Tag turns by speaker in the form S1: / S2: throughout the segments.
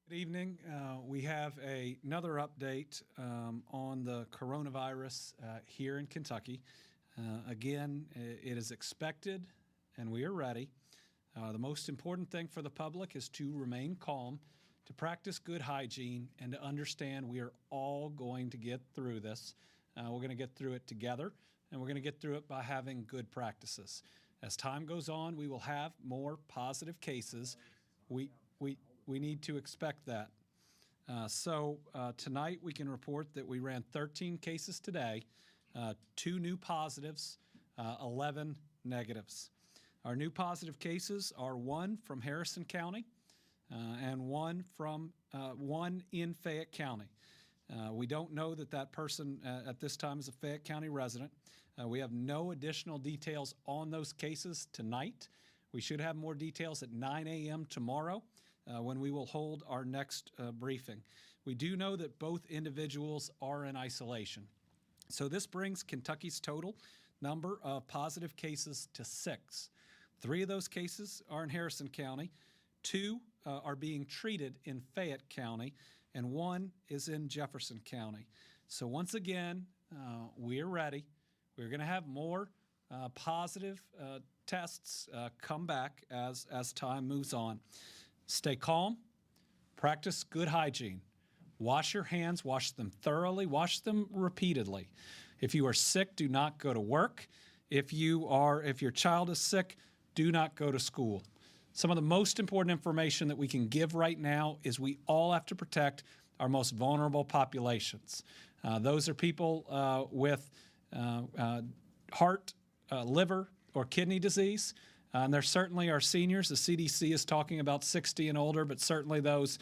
S1: Good evening. We have another update on the coronavirus here in Kentucky. Again, it is expected and we are ready. The most important thing for the public is to remain calm, to practice good hygiene, and to understand we are all going to get through this. We're going to get through it together, and we're going to get through it by having good practices. As time goes on, we will have more positive cases. We need to expect that. Tonight we can report that we ran 13 cases today, 2 new positives, 11 negatives. Our new positive cases are 1 from Harrison County and 1 in Fayette County. We don't know that person at this time is a Fayette County resident. We have no additional details on those cases tonight. We should have more details at 9 a.m. tomorrow. When we will hold our next briefing. We do know that both individuals are in isolation. So this brings Kentucky's total number of positive cases to 6. 3 of those cases are in Harrison County, 2 are being treated in Fayette County, and 1 is in Jefferson County. So once again, we're ready. We're going to have more positive tests come back as time moves on. Stay calm, practice good hygiene. Wash your hands, wash them thoroughly, wash them repeatedly. If you are sick, do not go to work. If your child is sick, do not go to school. Some of the most important information that we can give right now is we all have to protect our most vulnerable populations. Those are people with heart, liver, or kidney disease. And there certainly are seniors. The CDC is talking about 60 and older, but certainly those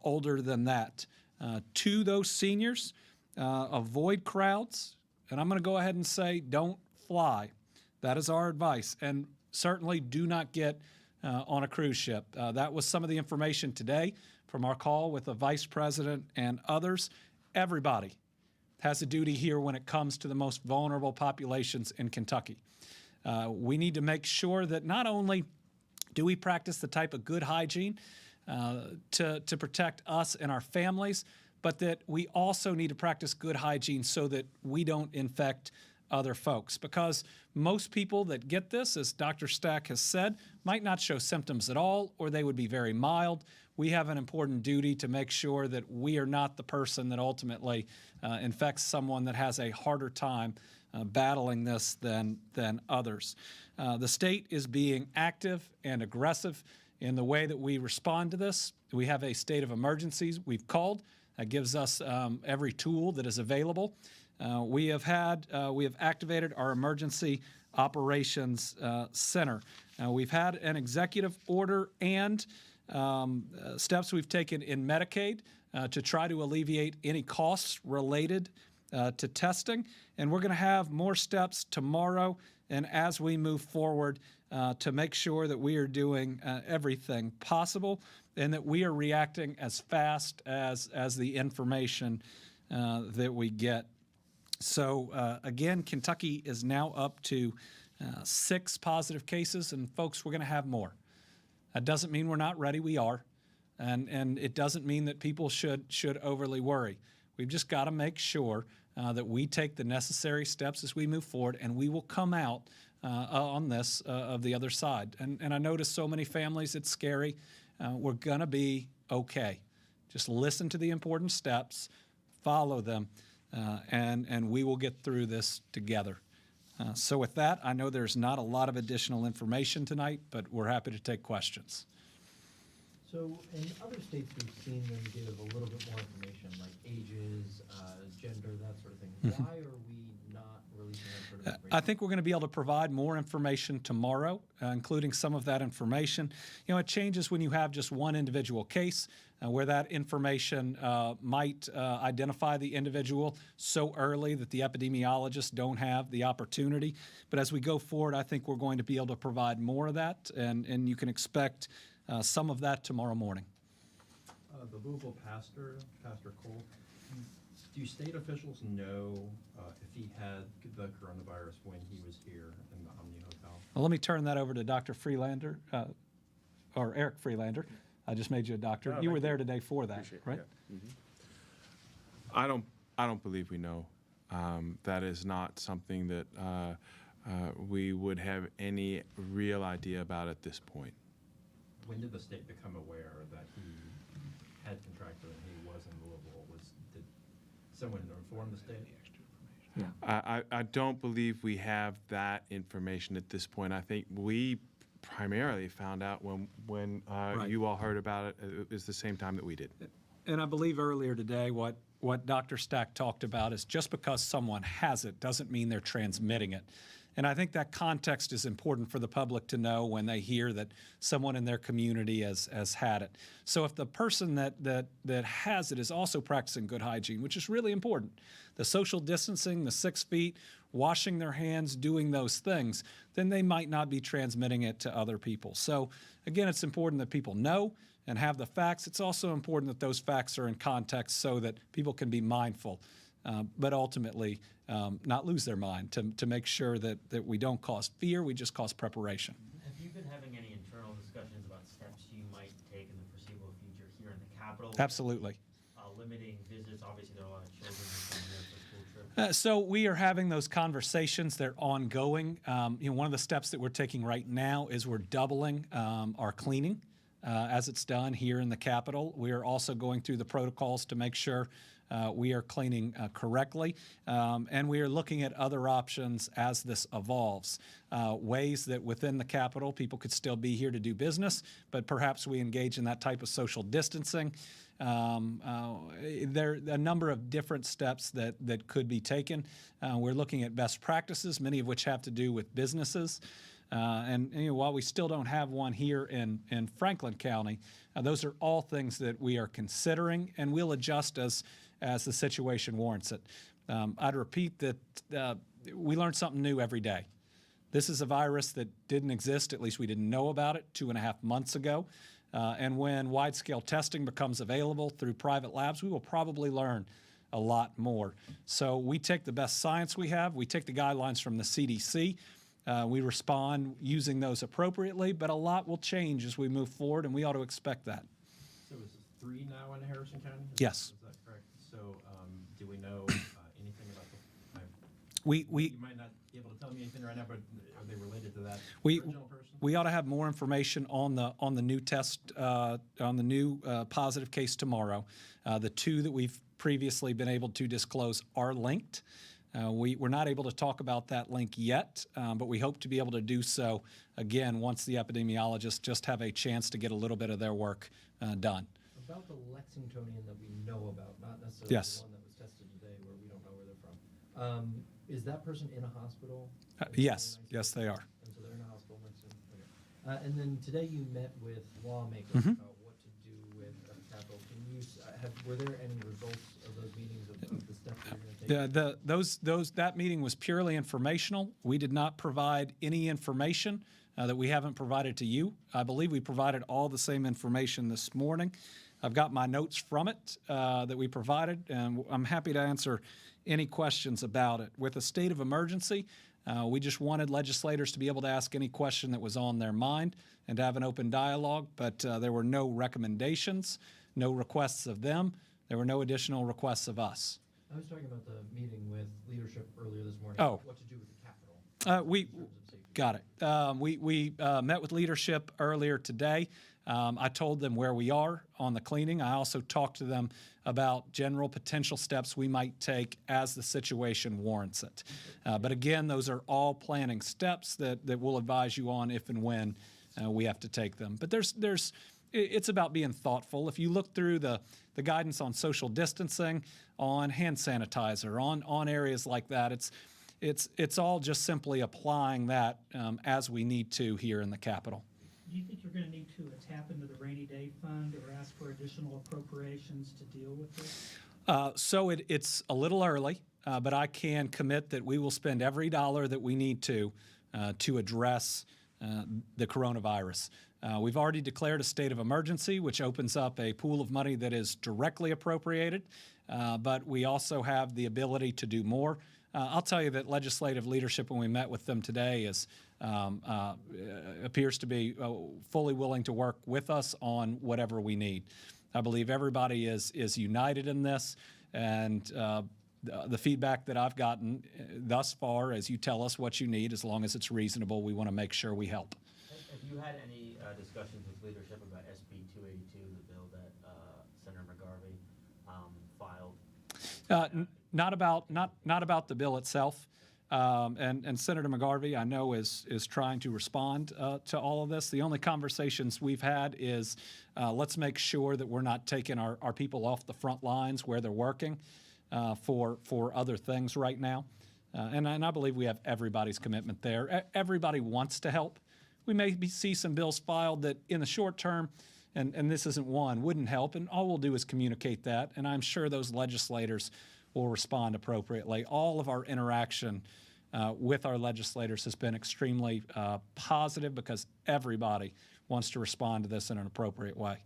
S1: older than that. To those seniors, avoid crowds. And I'm going to go ahead and say don't fly. That is our advice. And certainly do not get on a cruise ship. That was some of the information today from our call with the vice president and others. Everybody has a duty here when it comes to the most vulnerable populations in Kentucky. We need to make sure that not only do we practice the type of good hygiene to protect us and our families, but that we also need to practice good hygiene so that we don't infect other folks. Because most people that get this, as Dr. Stack has said, might not show symptoms at all, or they would be very mild. We have an important duty to make sure that we are not the person that ultimately infects someone that has a harder time battling this than others. The state is being active and aggressive in the way that we respond to this. We have a state of emergencies we've called. That gives us every tool that is available. We have activated our emergency operations center. We've had an executive order and steps we've taken in Medicaid to try to alleviate any costs related to testing, and we're going to have more steps tomorrow and as we move forward to make sure that we are doing everything possible and that we are reacting as fast as the information that we get. So again, Kentucky is now up to 6 positive cases, and folks, we're going to have more. That doesn't mean we're not ready. We are, and it doesn't mean that people should overly worry. We've just got to make sure that we take the necessary steps as we move forward, and we will come out on this of the other side. And I notice so many families, it's scary. We're going to be okay. Just listen to the important steps, follow them, and we will get through this together. So with that, I know there's not a lot of additional information tonight, but we're happy to take questions.
S2: So in other states, we've seen them give a little bit more information, like ages, gender, that sort of thing. Why are we not releasing that sort of information?
S1: I think we're going to be able to provide more information tomorrow, including some of that information. You know, it changes when you have just one individual case where that information might identify the individual so early that the epidemiologists don't have the opportunity. But as we go forward, I think we're going to be able to provide more of that, and you can expect some of that tomorrow morning.
S3: The Louisville pastor, Pastor Cole, do state officials know if he had the coronavirus when he was here in the Omni Hotel?
S1: Well, let me turn that over to Dr. Freelander, or Eric Freelander. I just made you a doctor.
S4: No,
S1: You were
S4: thank
S1: there
S4: you.
S1: today for that,
S4: Appreciate it,
S1: right?
S4: yeah. I don't believe we know. That is not something that we would have any real idea about at this point.
S3: When did the state become aware that he had contracted and he was in Louisville? Did someone inform the state?
S4: I don't believe we have that information at this point. I think we primarily found out when
S1: Right.
S4: you all heard about it. It was the same time that we did.
S1: And I believe earlier today, what Dr. Stack talked about is just because someone has it doesn't mean they're transmitting it. And I think that context is important for the public to know when they hear that someone in their community has had it. So if the person that has it is also practicing good hygiene, which is really important, the social distancing, the 6 feet, washing their hands, doing those things, then they might not be transmitting it to other people. So again, it's important that people know and have the facts. It's also important that those facts are in context so that people can be mindful, but ultimately not lose their mind to make sure that we don't cause fear, we just cause preparation.
S5: Have you been having any internal discussions about steps you might take in the foreseeable future here in the Capitol?
S1: Absolutely.
S5: Limiting visits, obviously there are a lot of children who come here for school trips.
S1: So we are having those conversations. They're ongoing. One of the steps that we're taking right now is we're doubling our cleaning as it's done here in the Capitol. We are also going through the protocols to make sure we are cleaning correctly, and we are looking at other options as this evolves. Ways that within the Capitol people could still be here to do business, but perhaps we engage in that type of social distancing. There are a number of different steps that could be taken. We're looking at best practices, many of which have to do with businesses. And while we still don't have one here in Franklin County, those are all things that we are considering, and we'll adjust as the situation warrants it. I'd repeat that we learn something new every day. This is a virus that didn't exist, at least we didn't know about it 2.5 months ago. And when wide-scale testing becomes available through private labs, we will probably learn a lot more. So we take the best science we have. We take the guidelines from the CDC. We respond using those appropriately, but a lot will change as we move forward, and we ought to expect that.
S3: So is 3 now in Harrison County?
S1: Yes.
S3: Is that correct? So do we know anything about the,
S1: We
S3: you might not be able to tell me anything right now, but are they related to that
S1: We-
S3: original person?
S1: We ought to have more information on the new test, on the new positive case tomorrow. The 2 that we've previously been able to disclose are linked. We're not able to talk about that link yet, but we hope to be able to do so again once the epidemiologists just have a chance to get a little bit of their work done.
S2: About the Lexingtonian that we know about, not necessarily
S1: Yes.
S2: the one that was tested today where we don't know where they're from. Is that person in a hospital?
S1: Yes, yes, they are.
S2: And so they're in a hospital next to them? Okay. And then today you met with lawmakers
S1: Mm-hmm.
S2: about what to do with the Capitol. Can you, were there any results of those meetings of the steps that you're going to take?
S1: That meeting was purely informational. We did not provide any information that we haven't provided to you. I believe we provided all the same information this morning. I've got my notes from it that we provided, and I'm happy to answer any questions about it. With a state of emergency, we just wanted legislators to be able to ask any question that was on their mind and to have an open dialogue, but there were no recommendations, no requests of them. There were no additional requests of us.
S2: I was talking about the meeting with leadership earlier this morning.
S1: Oh.
S2: What to do with the Capitol
S1: We
S2: in terms of safety.
S1: got it. We met with leadership earlier today. I told them where we are on the cleaning. I also talked to them about general potential steps we might take as the situation warrants it. But again, those are all planning steps that we'll advise you on if and when we have to take them. But it's about being thoughtful. If you look through the guidance on social distancing, on hand sanitizer, on areas like that, it's all just simply applying that as we need to here in the Capitol.
S6: Do you think you're going to need to tap into the rainy day fund or ask for additional appropriations to deal with this?
S1: So it's a little early, but I can commit that we will spend every dollar that we need to address the coronavirus. We've already declared a state of emergency, which opens up a pool of money that is directly appropriated, but we also have the ability to do more. I'll tell you that legislative leadership, when we met with them today, is appears to be fully willing to work with us on whatever we need. I believe everybody is united in this, and the feedback that I've gotten thus far, as you tell us what you need, as long as it's reasonable, we want to make sure we help.
S5: Have you had any discussions with leadership about SB 282, the bill that Senator McGarvey filed?
S1: Not about the bill itself. And Senator McGarvey, I know, is trying to respond to all of this. The only conversations we've had is let's make sure that we're not taking our people off the front lines where they're working for other things right now. And I believe we have everybody's commitment there. Everybody wants to help. We may see some bills filed that in the short term, and this isn't one, wouldn't help. And all we'll do is communicate that. And I'm sure those legislators will respond appropriately. All of our interaction with our legislators has been extremely positive because everybody wants to respond to this in an appropriate way.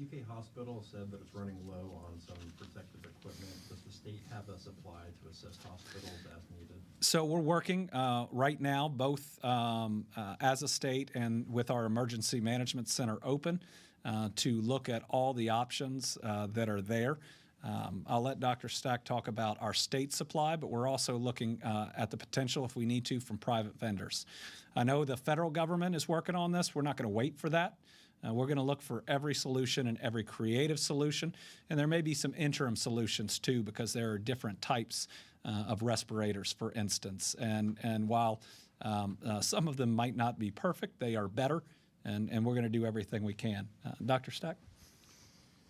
S3: UK Hospital said that it's running low on some protective equipment. Does the state have a supply to assist hospitals as needed?
S1: So we're working right now, both as a state and with our emergency management center open to look at all the options that are there. I'll let Dr. Stack talk about our state supply, but we're also looking at the potential, if we need to, from private vendors. I know the federal government is working on this. We're not going to wait for that. We're going to look for every solution and every creative solution, and there may be some interim solutions too, because there are different types of respirators, for instance. And while some of them might not be perfect, they are better, and we're going to do everything we can. Dr. Stack?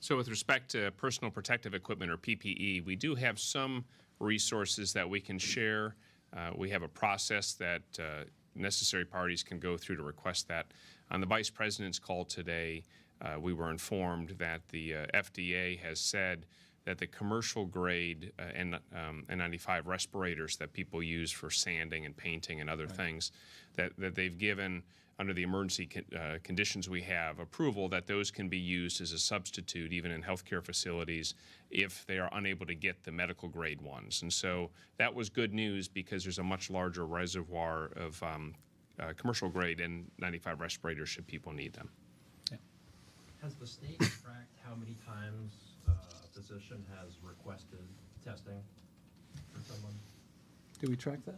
S7: So with respect to personal protective equipment, or PPE, we do have some resources that we can share. We have a process that necessary parties can go through to request that. On the Vice President's call today, we were informed that the FDA has said that the commercial grade N95 respirators that people use for sanding and painting and other things, that they've given, under the emergency conditions we have, approval that those can be used as a substitute even in healthcare facilities if they are unable to get the medical grade ones. And so that was good news because there's a much larger reservoir of commercial grade N95 respirators should people need them.
S1: Yeah.
S3: Has the state tracked how many times a physician has requested testing for someone?
S1: Do we track that?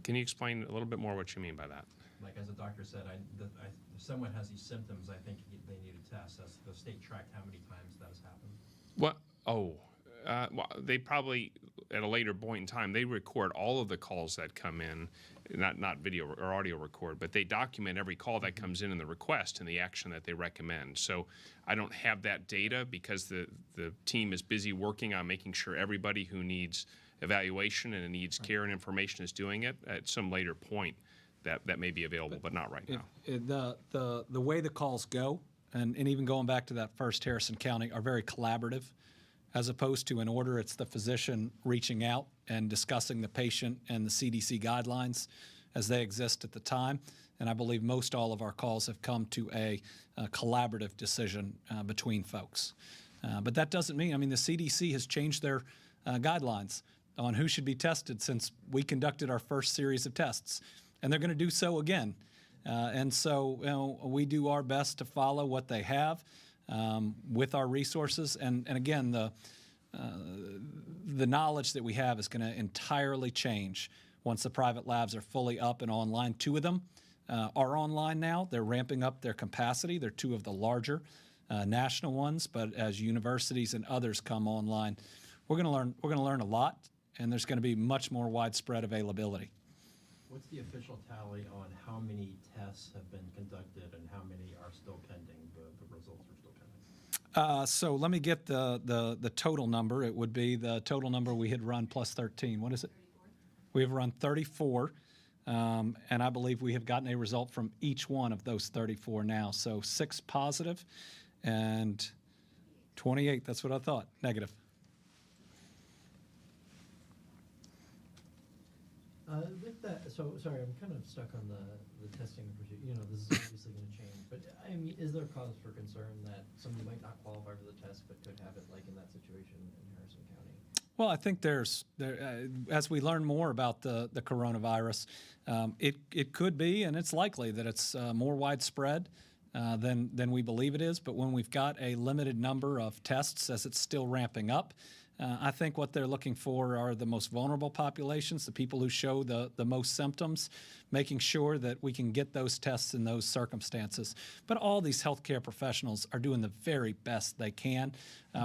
S7: Can you explain a little bit more what you mean by that?
S3: Like, as the doctor said, if someone has these symptoms, I think they need a test. Has the state tracked how many times that has happened?
S7: What? Well, they probably, at a later point in time, they record all of the calls that come in, not video or audio record, but they document every call that comes in the request and the action that they recommend. So I don't have that data because the team is busy working on making sure everybody who needs evaluation and needs care and information is doing it. At some later point that may be available, but not right now.
S1: The way the calls go, and even going back to that first Harrison County, are very collaborative. As opposed to an order, it's the physician reaching out and discussing the patient and the CDC guidelines as they exist at the time. And I believe most all of our calls have come to a collaborative decision between folks. But that doesn't mean, the CDC has changed their guidelines on who should be tested since we conducted our first series of tests. And they're going to do so again. And so we do our best to follow what they have with our resources. And again, the knowledge that we have is going to entirely change once the private labs are fully up and online. 2 of them are online now. They're ramping up their capacity. They're 2 of the larger national ones. But as universities and others come online, we're going to learn a lot, and there's going to be much more widespread availability.
S3: What's the official tally on how many tests have been conducted and how many are still pending? The results are still pending.
S1: So let me get the total number. It would be the total number we had run plus 13. What is it? 34. We have run 34, and I believe we have gotten a result from each one of those 34 now. So 6 positive and 28. That's what I thought. Negative.
S2: With that, so sorry, I'm kind of stuck on the testing procedure. This is obviously going to change, but is there cause for concern that somebody might not qualify for the test but could have it, like in that situation in Harrison County?
S1: Well, I think as we learn more about the coronavirus, it could be, and it's likely that it's more widespread than we believe it is. But when we've got a limited number of tests as it's still ramping up, I think what they're looking for are the most vulnerable populations, the people who show the most symptoms, making sure that we can get those tests in those circumstances. But all these healthcare professionals are doing the very best they can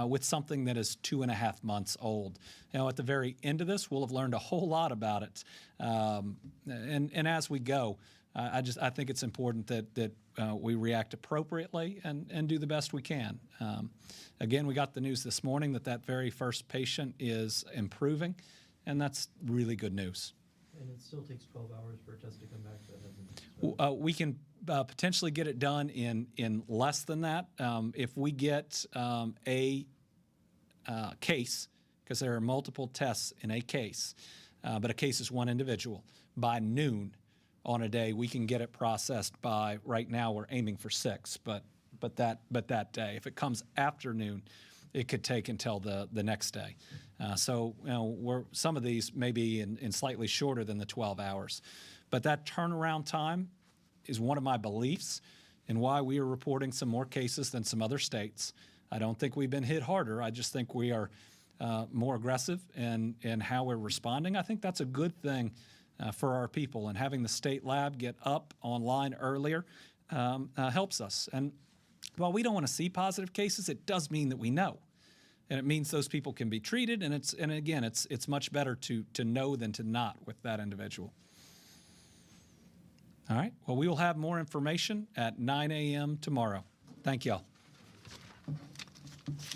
S1: with something that is 2.5 months old. At the very end of this, we'll have learned a whole lot about it. And as we go, I think it's important that we react appropriately and do the best we can. Again, we got the news this morning that very first patient is improving, and that's really good news.
S2: And it still takes 12 hours for a test to come back? That hasn't.
S1: We can potentially get it done in less than that. If we get a case, because there are multiple tests in a case, but a case is one individual, by noon on a day, we can get it processed by, right now we're aiming for 6, but that day. If it comes afternoon, it could take until the next day. So some of these may be in slightly shorter than the 12 hours. But that turnaround time is one of my beliefs and why we are reporting some more cases than some other states. I don't think we've been hit harder. I just think we are more aggressive in how we're responding. I think that's a good thing for our people, and having the state lab get up online earlier helps us. And while we don't want to see positive cases, it does mean that we know. And it means those people can be treated, and again, it's much better to know than to not with that individual. All right, well, we will have more information at 9 a.m. tomorrow. Thank you all.